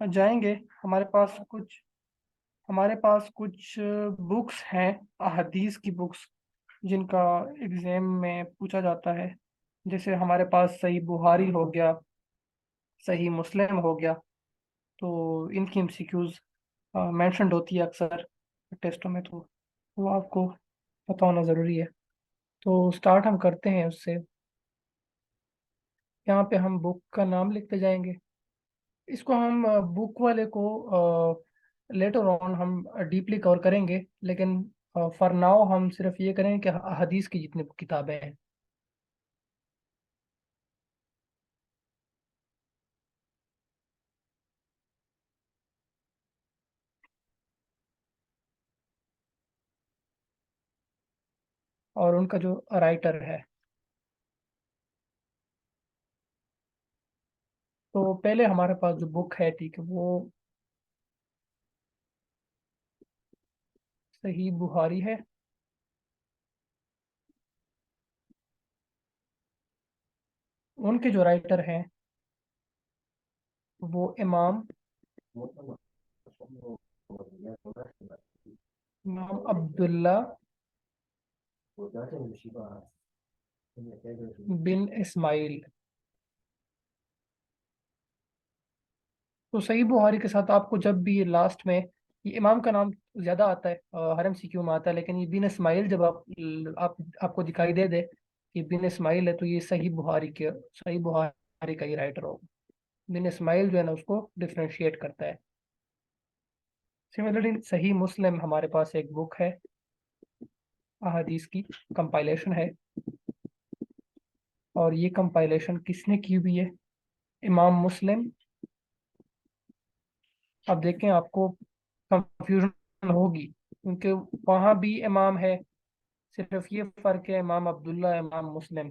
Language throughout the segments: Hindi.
जाएंगे। हमारे पास कुछ हमारे पास कुछ बुक्स हैं, अहदीस की बुक्स, जिनका एग्जाम में पूछा जाता है। जैसे हमारे पास सही बुहारी हो गया, सही मुस्लिम हो गया। तो इनकी एमसीक्यूज मेंशन्ड होती है अक्सर टेस्टों में, तो वो आपको पता होना ज़रूरी है। तो स्टार्ट हम करते हैं उससे। यहाँ पे हम बुक का नाम लिखते जाएंगे। इसको हम बुक वाले को लेटर ऑन हम डीपली कवर करेंगे, लेकिन फॉर नाउ हम सिर्फ ये करेंगे कि हदीस की जितनी किताबें हैं। और उनका जो राइटर है। तो पहले हमारे पास जो बुक है, ठीक है, वो सही बुहारी है। उनके जो राइटर हैं वो इमाम अब्दुल्ला बिन इस्माइल। तो सही बुहारी के साथ आपको जब भी ये लास्ट में ये इमाम का नाम ज्यादा आता है, हर एमसीक्यू में आता है, लेकिन ये बिन इस्माइल जब आप आपको दिखाई दे दे कि बिन इस्माइल है, तो ये सही बुहारी का ही राइटर होगा। बिन इस्माइल जो है ना, उसको डिफ्रेंशिएट करता है। सिमिलरली सही मुस्लिम हमारे पास एक बुक है, अहादीस की कंपाइलेशन है। और ये कंपाइलेशन किसने की हुई है? इमाम मुस्लिम। अब देखें, आपको कंफ्यूजन होगी क्योंकि वहाँ भी इमाम है, सिर्फ ये फर्क है इमाम अब्दुल्ला इमाम मुस्लिम।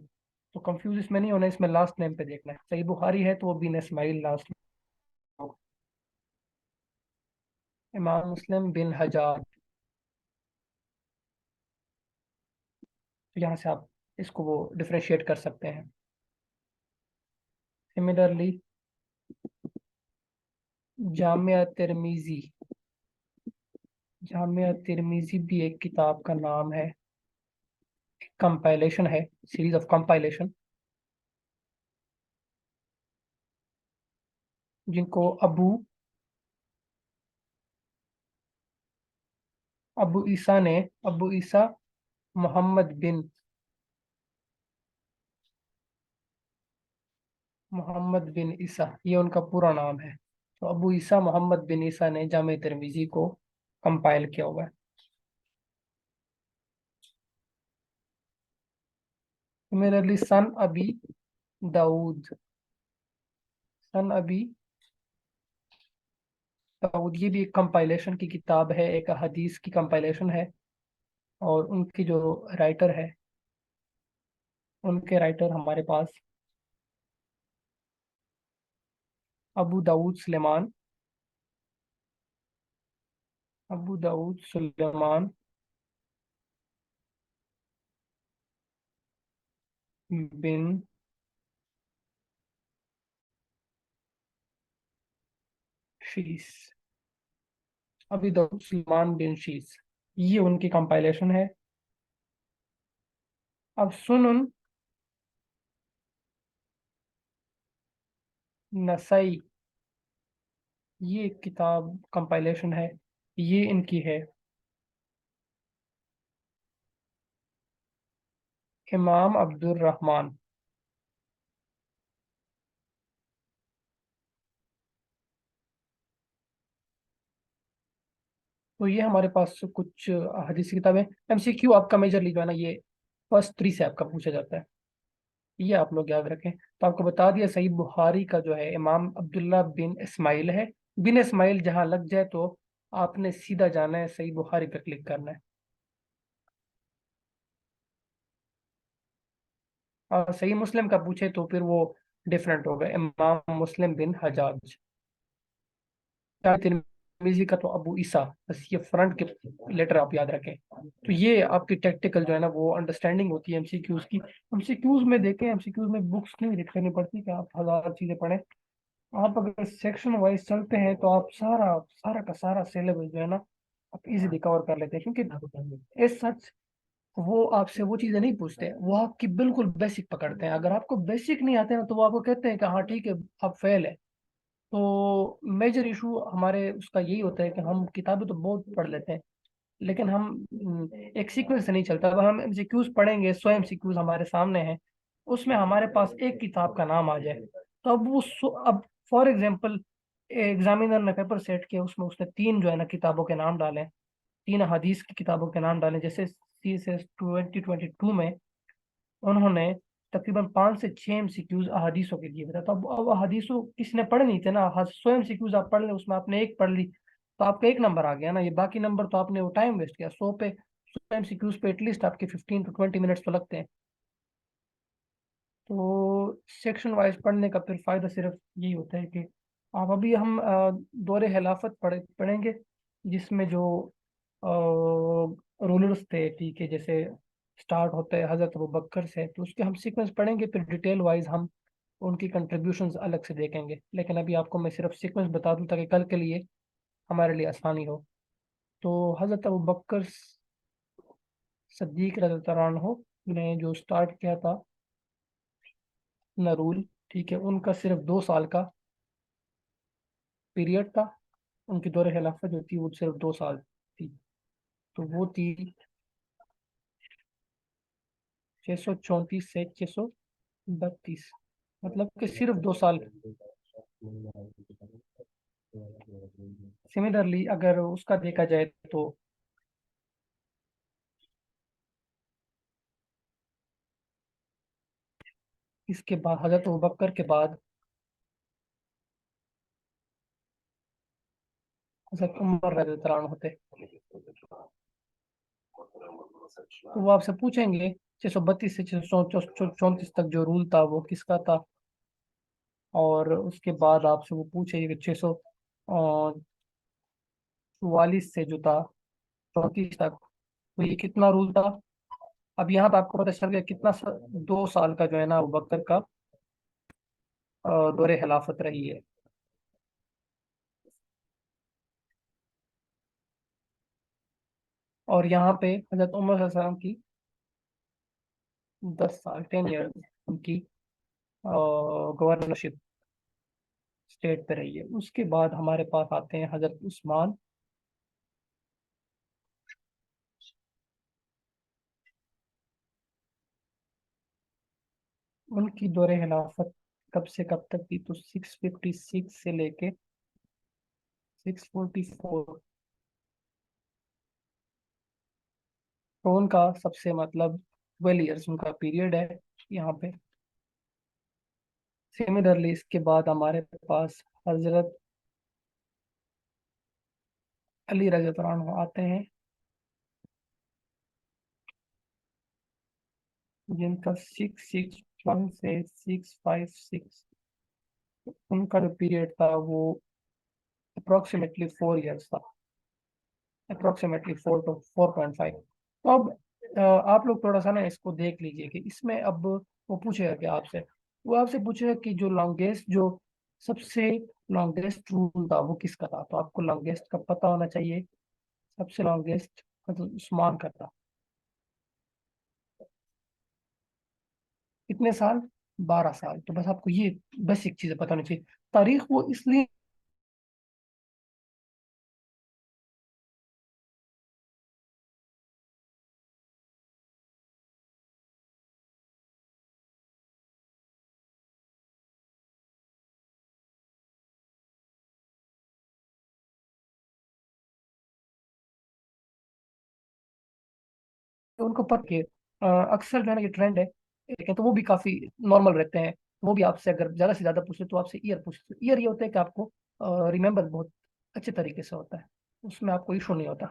तो कंफ्यूज इसमें नहीं होना, इसमें लास्ट नेम पे देखना है। सही बुखारी है तो वो बिन इस्माइल लास्ट में होगा। इमाम मुस्लिम बिन हजाज। तो यहाँ से आप इसको वो डिफरेंशिएट कर सकते हैं। सिमिलरली जामिया तिरमिजी। जामिया तिरमिजी भी एक किताब का नाम है, कंपाइलेशन है, सीरीज ऑफ कंपाइलेशन, जिनको अबू ईसा ने अबू ईसा मोहम्मद बिन ईसा, ये उनका पूरा नाम है। तो अबू ईसा मोहम्मद बिन ईसा ने जामे तिरमिजी को कंपाइल किया हुआ है। सिमिलरली दाऊद सन अबी दाऊद, ये भी एक कंपाइलेशन की किताब है, एक हदीस की कंपाइलेशन है। और उनकी जो राइटर है, उनके राइटर हमारे पास अबू दाऊद सुलेमान अबू दाऊद सुलेमान बिन शीस। अबू दाऊद सुलेमान बिन शीस, ये उनकी कंपाइलेशन है। अब सुनुन नसई, ये एक किताब कंपाइलेशन है, ये इनकी है। इमाम अब्दुल रहमान। तो ये हमारे पास कुछ हदीस की किताबें। एमसीक्यू आपका मेजरली जो है ना, ये फर्स्ट थ्री से आपका पूछा जाता है, ये आप लोग याद रखें। तो आपको बता दिया, सही बुखारी का जो है इमाम अब्दुल्ला बिन इस्माइल है। बिन इस्माइल जहां लग जाए तो आपने सीधा जाना है, सही बुखारी पे क्लिक करना है। और सही मुस्लिम का पूछे तो फिर वो डिफरेंट होगा, इमाम मुस्लिम बिन हजाज। तिरमिजी का तो अबू ईसा। बस ये फ्रंट के लेटर आप याद रखें। तो ये आपकी टेक्टिकल जो है ना, वो अंडरस्टैंडिंग होती है एमसीक्यूज की। एमसीक्यूज में देखें, एमसीक्यूज में बुक्स नहीं रीड करनी पड़ती कि आप हजार चीजें पढ़ें। आप अगर सेक्शन वाइज चलते हैं तो आप सारा सारा का सारा सिलेबस जो है ना, आप इजीली कवर कर लेते हैं, क्योंकि इस सच वो आपसे वो चीज़ें नहीं पूछते, वो आपकी बिल्कुल बेसिक पकड़ते हैं। अगर आपको बेसिक नहीं आते ना तो वो आपको कहते हैं कि हाँ ठीक है, आप फेल है। तो मेजर इशू हमारे उसका यही होता है कि हम किताबें तो बहुत पढ़ लेते हैं, लेकिन हम एक सीक्वेंस से नहीं चलता। अब हम एमसीक्यूज पढ़ेंगे, 100 एमसीक्यूज हमारे सामने हैं, उसमें हमारे पास एक किताब का नाम आ जाए, तो अब अब फॉर एग्जांपल एग्जामिनर ने पेपर सेट किया, उसमें उसने तीन जो है ना किताबों के नाम डाले, तीन हदीस की किताबों के नाम डाले। जैसे CSS 2022 में उन्होंने तकरीबन 5 से 6 एमसीक्यूज अहादीसों के दिए थे। तो अब अहादीसों किसी ने पढ़े नहीं थे ना, 100 एमसीक्यूज आप पढ़ ले, उसमें आपने एक पढ़ ली तो आपका एक नंबर आ गया ना। ये बाकी नंबर तो आपने वो टाइम वेस्ट किया। 100 एमसीक्यूज पे एटलीस्ट आपके 15 to 20 मिनट्स तो लगते हैं। तो सेक्शन वाइज पढ़ने का फिर फायदा सिर्फ यही होता है कि आप अभी हम दौरे खिलाफत पढ़ेंगे, जिसमें जो रूलर्स थे, ठीक है, जैसे स्टार्ट होता है हजरत अबू बकर से, तो उसके हम सीक्वेंस पढ़ेंगे, फिर डिटेल वाइज हम उनकी कंट्रीब्यूशंस अलग से देखेंगे। लेकिन अभी आपको मैं सिर्फ सीक्वेंस बता दूं ताकि कल के लिए हमारे लिए आसानी हो। तो हजरत अबू बकर सद्दीक रज़ियल्लाहु अन्हु ने जो स्टार्ट किया था नरूल, ठीक है, उनका सिर्फ 2 साल का पीरियड था। उनकी दौरे खिलाफत जो थी वो सिर्फ 2 साल थी। तो वो थी 634 से 632, मतलब कि सिर्फ 2 साल। सिमिलरली अगर उसका देखा जाए तो इसके बाद हजरत अबू बकर के बाद हजरत उमर रज़ियल्लाहु अन्हु होते। तो वो आपसे पूछेंगे 632 से 634 तक जो रूल था वो किसका था। और उसके बाद आपसे वो पूछेंगे कि 644 से जो था 34 तक, तो ये कितना रूल था। अब यहाँ पे आपको पता चल गया कितना 2 साल का जो है ना अबू बकर का दौरे खिलाफत रही है। और यहाँ पे हजरत उमर सल्लल्लाहु अलैहि वसल्लम की 10 साल 10 ईयर उनकी गवर्नरशिप स्टेट पे रही है। उसके बाद हमारे पास आते हैं हजरत उस्मान। उनकी दौरे खिलाफत कब से कब तक थी, तो 656 से लेके 644। तो उनका सबसे मतलब 12 ईयर्स उनका पीरियड है यहाँ पे। सिमिलरली इसके बाद हमारे पास हजरत अली रज़ियल्लाहु अन्हु आते हैं, जिनका 661 से 656, उनका जो पीरियड था वो अप्रोक्सीमेटली 4 ईयर्स था, अप्रोक्सीमेटली 4 to 4.5। तो अब आप लोग थोड़ा सा ना इसको देख लीजिए कि इसमें अब वो पूछेगा कि आपसे, वो आपसे पूछेगा कि जो लॉन्गेस्ट जो सबसे लॉन्गेस्ट रूल था वो किसका था। तो आपको लॉन्गेस्ट का पता होना चाहिए। सबसे लॉन्गेस्ट मतलब उस्मान का था। कितने साल? 12 साल। तो बस आपको ये बेसिक चीजें पता होनी चाहिए। तारीख वो इसलिए उनको पता कि अक्सर जो है ना ये ट्रेंड है, लेकिन तो वो भी काफी नॉर्मल रहते हैं। वो भी आपसे अगर ज्यादा से ज्यादा पूछे तो आपसे ईयर पूछे। ईयर ये होता है कि आपको रिमेम्बर बहुत अच्छे तरीके से होता है, उसमें आपको इशू नहीं होता।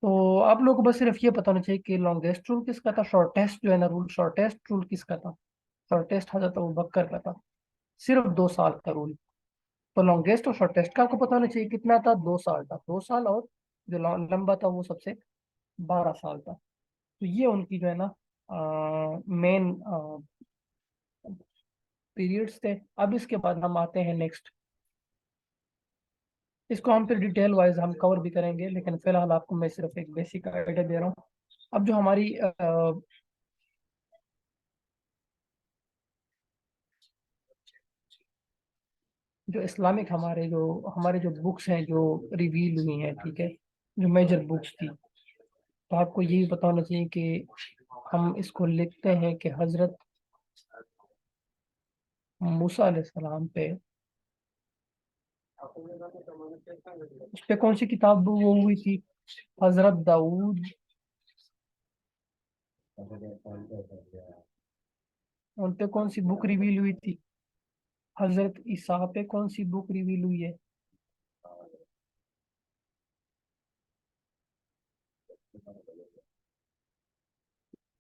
तो आप लोगों को बस सिर्फ ये पता होना चाहिए कि लॉन्गेस्ट रूल किसका था, शॉर्टेस्ट जो है ना रूल, शॉर्टेस्ट रूल किसका था। शॉर्टेस्ट हजरत अबू बकर का था, सिर्फ 2 साल का रूल। तो लॉन्गेस्ट और शॉर्टेस्ट का आपको पता होना चाहिए कितना था, 2 साल था। 2 साल, और जो लंबा था वो सबसे 12 साल था। तो ये उनकी जो है ना मेन पीरियड्स थे। अब इसके बाद हम आते हैं नेक्स्ट, इसको हम फिर डिटेल वाइज हम कवर भी करेंगे, लेकिन फिलहाल आपको मैं सिर्फ एक बेसिक आइडिया दे रहा हूँ। अब जो हमारी जो इस्लामिक हमारे जो बुक्स हैं जो रिवील हुई हैं, ठीक है, जो मेजर बुक्स थी, तो आपको ये भी पता होना चाहिए कि हम इसको लिखते हैं कि हजरत मूसा अलैहिस्सलाम पे, उस पे कौन सी किताब वो हुई थी, हजरत दाऊद, उन पे कौन सी बुक रिवील हुई थी, हजरत ईसा पे कौन सी बुक रिवील हुई है,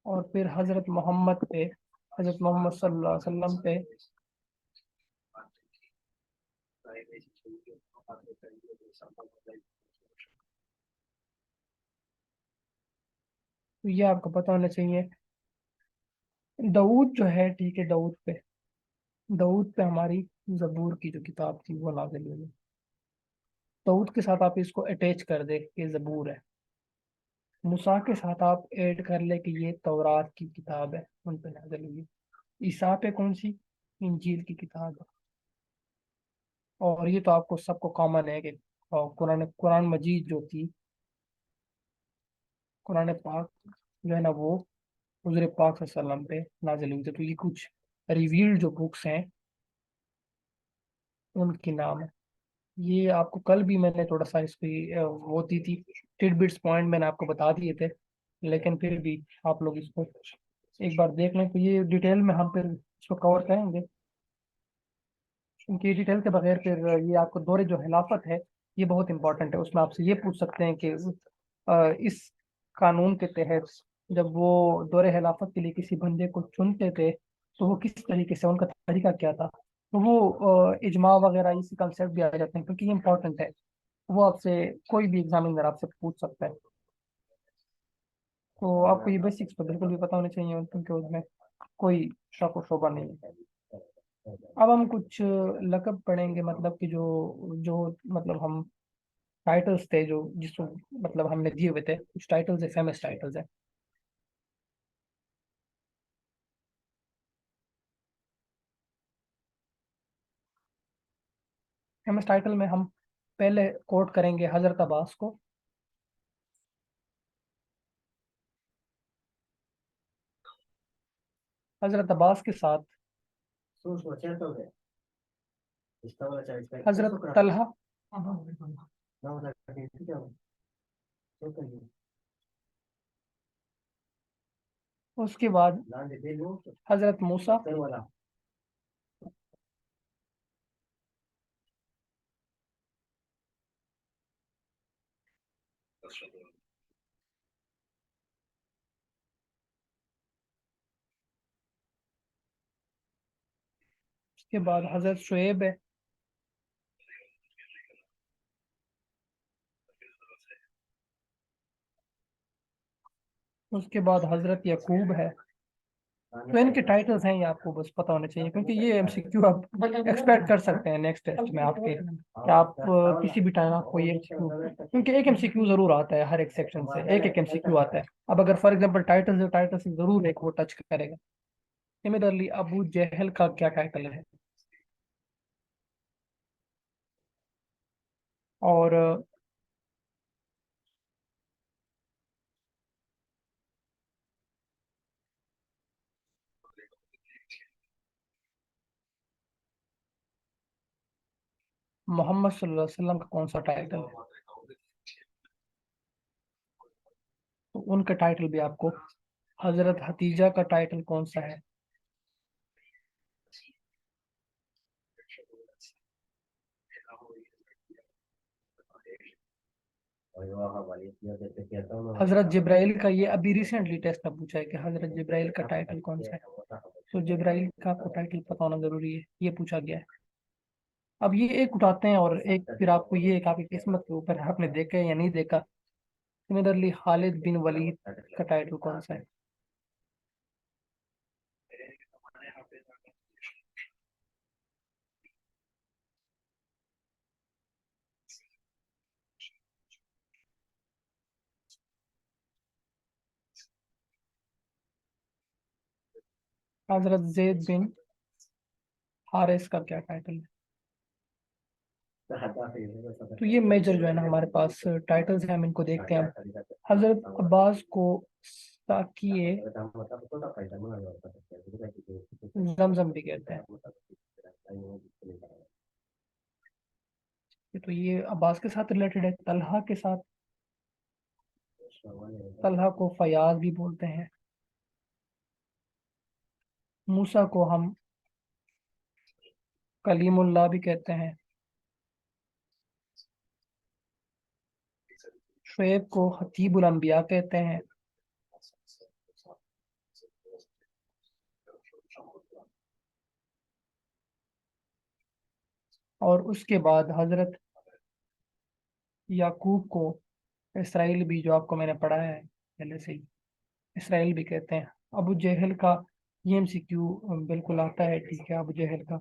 और फिर हजरत मोहम्मद पे, हजरत मोहम्मद सल्लल्लाहु अलैहि वसल्लम पे। तो ये आपको पता होना चाहिए। दाऊद जो है, ठीक है, दाऊद पे हमारी जबूर की जो किताब थी वो नाज़िल हुई है। दाऊद के साथ आप इसको अटैच कर दे कि जबूर है। मूसा के साथ आप ऐड कर ले कि ये तौरात की किताब है, उन पे नाज़िल हुई है। ईसा पे कौन सी, इंजील की किताब है। और ये तो आपको सबको कॉमन है कि कुरान कुरान मजीद जो थी, कुरान पाक जो है ना, वो हुजूर पाक सल्लल्लाहु अलैहि वसल्लम पे नाजिल हुई थी। तो ये कुछ रिवील्ड जो बुक्स हैं उनके नाम है। ये आपको कल भी मैंने थोड़ा सा इसकी वो दी थी, टिडबिट्स पॉइंट मैंने आपको बता दिए थे, लेकिन फिर भी आप लोग इसको एक बार देख लें, तो ये डिटेल में हम फिर इसको कवर करेंगे। क्योंकि डिटेल के बगैर फिर ये आपको दौरे जो हिलाफत है, ये बहुत इंपॉर्टेंट है। उसमें आपसे ये पूछ सकते हैं कि इस कानून के तहत जब वो दौरे हिलाफत के लिए किसी बंदे को चुनते थे, तो वो किस तरीके से, उनका तरीका क्या था। तो वो इजमा वगैरह इसी कंसेप्ट भी आ जाते हैं, क्योंकि ये इंपॉर्टेंट है। वो आपसे कोई भी एग्जामिनर आपसे पूछ सकता है। तो आपको ये बेसिक्स तो बिल्कुल भी पता होने चाहिए, क्योंकि उसमें कोई शक व शोभा नहीं है। अब हम कुछ लकब पढ़ेंगे, मतलब कि जो जो मतलब हम टाइटल्स थे जो जिसको मतलब हमने दिए हुए थे, कुछ टाइटल्स है, फेमस टाइटल्स है। फेमस टाइटल में हम पहले कोट करेंगे हजरत अब्बास को। हजरत अब्बास के साथ हजरत तलहा, उसके बाद हजरत मूसा, उसके बाद हजरत शुएब है, उसके बाद हजरत यकूब है। तो इनके टाइटल्स हैं, ये आपको बस पता होने चाहिए, क्योंकि ये एमसीक्यू आप एक्सपेक्ट कर सकते हैं नेक्स्ट टेस्ट में आपके, कि आप किसी भी टाइम आपको ये एमसीक्यू, क्योंकि एक एमसीक्यू जरूर आता है, हर एक सेक्शन से एक एक एमसीक्यू आता है। अब अगर फॉर एग्जांपल टाइटल से जरूर एक वो टच करेगा। सिमिलरली अबू जहल का क्या टाइटल है, और मोहम्मद सल्लल्लाहु अलैहि वसल्लम का कौन सा टाइटल है। तो उनका टाइटल भी आपको, हजरत हतीजा का टाइटल कौन सा है। हजरत जिब्राइल का, ये अभी रिसेंटली टेस्ट में पूछा है कि हजरत जिब्राइल का टाइटल कौन सा है। तो जिब्राइल का आपको टाइटल पता होना जरूरी है, ये पूछा गया है। अब ये एक उठाते हैं और एक फिर आपको ये एक आपकी किस्मत के ऊपर है, आपने देखा है या नहीं देखा। सिमिलरली खालिद बिन वलीद का टाइटल कौन सा है। हजरत जैद बिन हारिस का क्या टाइटल है? तो ये मेजर जो है ना हमारे पास टाइटल्स हैं, हम इनको देखते हैं। हजरत अब्बास को साकिए जमजम भी कहते हैं। तो ये अब्बास के साथ रिलेटेड है। तलहा के साथ, तलहा को फयाज भी बोलते हैं। मूसा को हम कलीमुल्लाह भी कहते हैं। शुएब को खतीबुल अंबिया कहते हैं। और उसके बाद हजरत याकूब को इसराइल भी, जो आपको मैंने पढ़ा है पहले से ही, इसराइल भी कहते हैं। अबू जहल का ये एमसीक्यू बिल्कुल आता है, ठीक है। अबू जहल का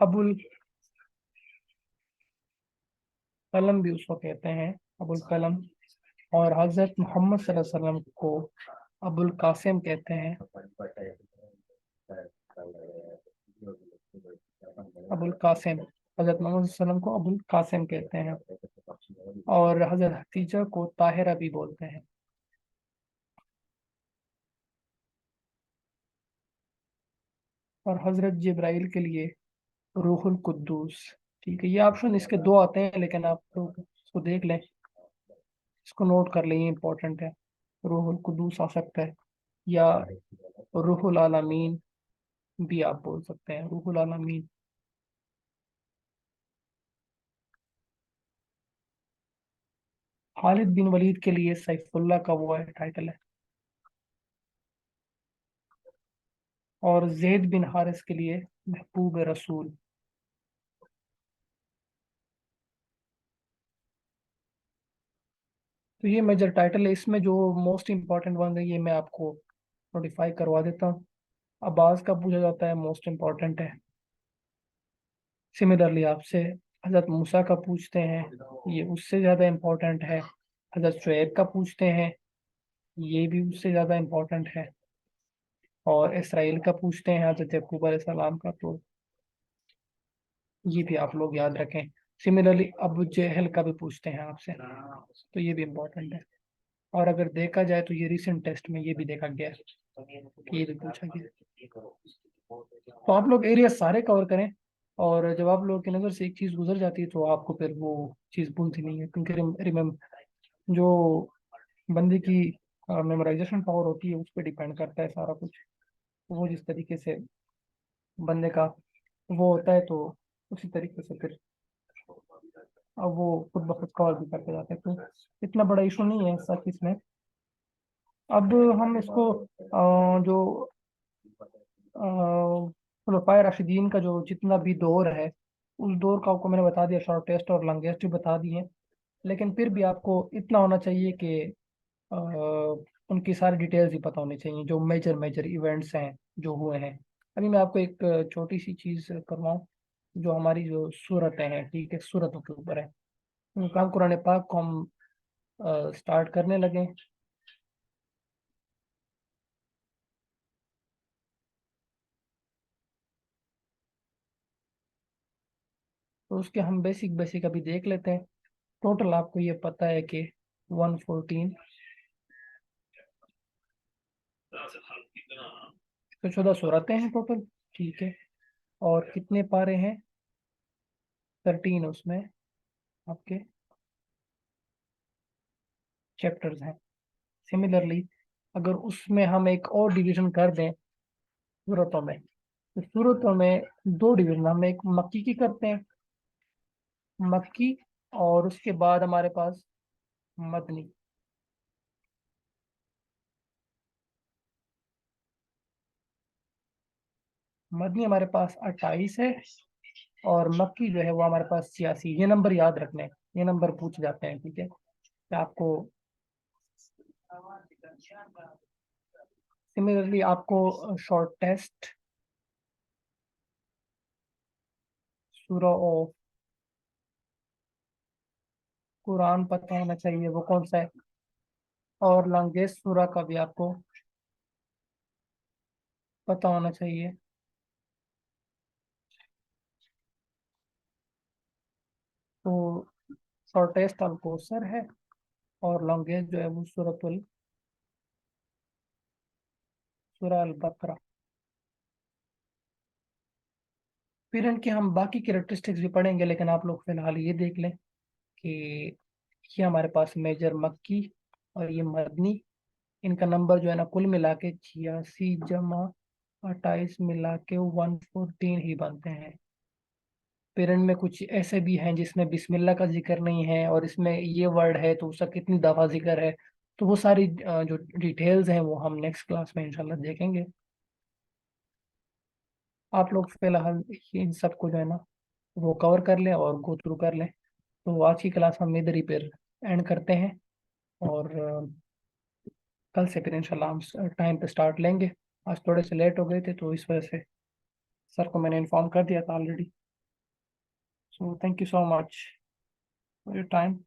अबुल कलम भी उसको कहते हैं, अबुल कलम। और हजरत मोहम्मद सल्लल्लाहु अलैहि वसल्लम को अबुल कासिम कहते हैं। अबुल कासिम, हजरत मोहम्मद सल्लल्लाहु अलैहि वसल्लम को अबुल कासिम कहते हैं। और हजरत हतीजा को ताहिरा भी बोलते हैं। और हजरत जिब्राइल के लिए रूहुल कुद्दूस। ठीक है, ये ऑप्शन इसके दो आते हैं, लेकिन आप लोग इसको देख लें, इसको नोट कर लें, ये इंपॉर्टेंट है। रूहुल कुद्दूस आ सकता है, या रूहुल आलमीन भी आप बोल सकते हैं, रूहुल आलमीन। खालिद बिन वलीद के लिए सैफुल्लाह का वो है टाइटल है। और जैद बिन हारिस के लिए महबूब रसूल। तो ये मेजर टाइटल है। इसमें जो मोस्ट इंपॉर्टेंट वन है, ये मैं आपको नोटिफाई करवा देता हूँ। अब्बास का पूछा जाता है, मोस्ट इंपॉर्टेंट है। सिमिलरली आपसे हजरत मूसा का पूछते हैं, ये उससे ज़्यादा इम्पोर्टेंट है। हजरत शुएब का पूछते हैं, ये भी उससे ज़्यादा इम्पोर्टेंट है। और इसराइल का पूछते हैं हजरत यकूब अलैहिस्सलाम का, तो ये भी आप लोग याद रखें। सिमिलरली अबू जहल का भी पूछते हैं आपसे, तो ये भी इम्पोर्टेंट है। और अगर देखा जाए तो ये रिसेंट टेस्ट में ये भी देखा गया है कि ये भी पूछा गया। तो आप लोग एरिया सारे कवर करें, और जब आप लोगों की नज़र से एक चीज़ गुजर जाती है तो आपको फिर वो चीज़ भूलती नहीं है, क्योंकि जो बंदे की मेमोराइजेशन पावर होती है उस पर डिपेंड करता है सारा कुछ। वो जिस तरीके से बंदे का वो होता है, तो उसी तरीके से फिर अब वो खुद ब खुद कवर भी करते जाते हैं, तो इतना बड़ा इशू नहीं है सच इसमें। अब हम इसको जो खुलफाए राशिदीन का जो जितना भी दौर है, उस दौर का आपको मैंने बता दिया, शॉर्टेस्ट और लॉन्गेस्ट भी बता दिए। लेकिन फिर भी आपको इतना होना चाहिए कि अ, उनकी सारी डिटेल्स ही पता होनी चाहिए, जो मेजर मेजर इवेंट्स हैं जो हुए हैं। अभी मैं आपको एक छोटी सी चीज़ करवाऊँ, जो हमारी जो सूरतें हैं, ठीक है, सूरतों के ऊपर है। उनका हम कुरान पाक को हम स्टार्ट करने लगे। तो उसके हम बेसिक बेसिक अभी देख लेते हैं। टोटल आपको ये पता है कि 114, तो 14 सूरतें हैं टोटल, ठीक है। और कितने पारे हैं? 13 उसमें आपके चैप्टर्स हैं। सिमिलरली अगर उसमें हम एक और डिवीजन कर दें सूरतों में, तो सूरतों में दो डिवीजन हम एक मक्की की करते हैं, मक्की। और उसके बाद हमारे पास मदनी। मदनी हमारे पास 28 है, और मक्की जो है वो हमारे पास 86। ये नंबर याद रखने हैं, ये नंबर पूछ जाते हैं, ठीक है। तो आपको सिमिलरली आपको शॉर्ट टेस्ट सूरा ऑफ कुरान पता होना चाहिए, वो कौन सा है? और लॉन्गेस्ट सूरा का भी आपको पता होना चाहिए। तो शॉर्टेस्ट अल कौसर है, और लॉन्गेस्ट जो है वो सूरा अल बकरा। फिर इनके हम बाकी कैरेक्टरिस्टिक्स भी पढ़ेंगे, लेकिन आप लोग फिलहाल ये देख लें कि ये हमारे पास मेजर मक्की और ये मदनी, इनका नंबर जो है ना कुल मिला के 86 जमा 28 मिला के 114 ही बनते हैं। फिर इनमें कुछ ऐसे भी हैं जिसमें बिस्मिल्लाह का जिक्र नहीं है, और इसमें ये वर्ड है तो उसका कितनी दफ़ा जिक्र है। तो वो सारी जो डिटेल्स हैं वो हम नेक्स्ट क्लास में इंशाल्लाह देखेंगे। आप लोग फिलहाल इन सबको जो है ना वो कवर कर लें और गो थ्रू कर लें। तो आज की क्लास हम इधर ही फिर एंड करते हैं, और कल से फिर इंशाल्लाह हम टाइम पे स्टार्ट लेंगे। आज थोड़े से लेट हो गए थे तो इस वजह से सर को मैंने इन्फॉर्म कर दिया था already. So thank you so much for your time.